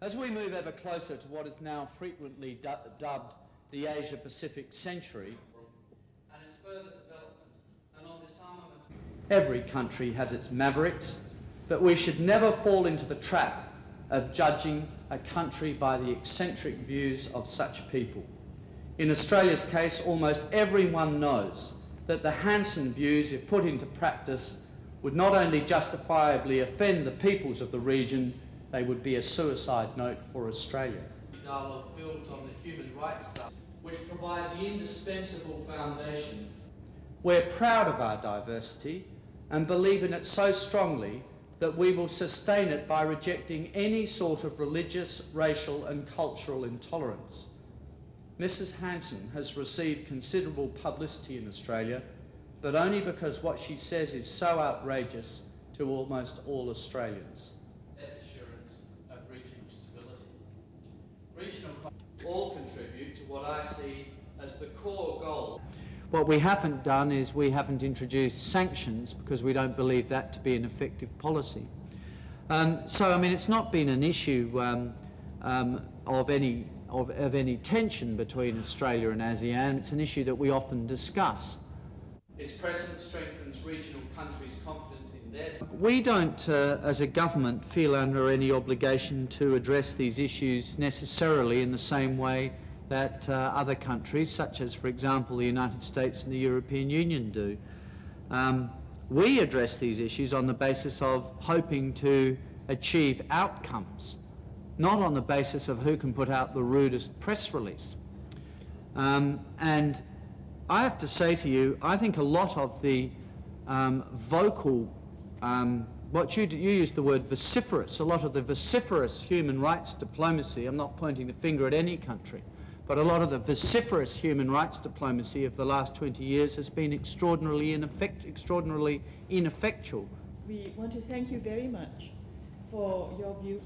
As we move ever closer to what is now frequently dubbed the Asia-Pacific century, and its further development and on disarmament, every country has its mavericks, but we should never fall into the trap of judging a country by the eccentric views of such people. In Australia's case, almost everyone knows that the Hanson views, if put into practice, would not only justifiably offend the peoples of the region, they would be a suicide note for Australia. Dialogue builds on the human rights which provide the indispensable foundation. We're proud of our diversity and believe in it so strongly that we will sustain it by rejecting any sort of religious, racial and cultural intolerance. Mrs. Hanson has received considerable publicity in Australia, but only because what she says is so outrageous to almost all Australians. Of regional stability. Regional all contribute to what I see as the core goal. What we haven't done is we haven't introduced sanctions because we don't believe that to be an effective policy. So I mean, it's not been an issue of any tension between Australia and ASEAN. It's an issue that we often discuss. Its presence strengthens regional countries' confidence in their... We don't, as a government, feel under any obligation to address these issues necessarily in the same way that other countries, such as, for example, the United States and the European Union do. We address these issues on the basis of hoping to achieve outcomes, not on the basis of who can put out the rudest press release. And I have to say to you, I think a lot of the vocal, what you used the word vociferous, a lot of the vociferous human rights diplomacy, I'm not pointing the finger at any country, but a lot of the vociferous human rights diplomacy of the last 20 years has been extraordinarily ineffectual. We want to thank you very much for your view.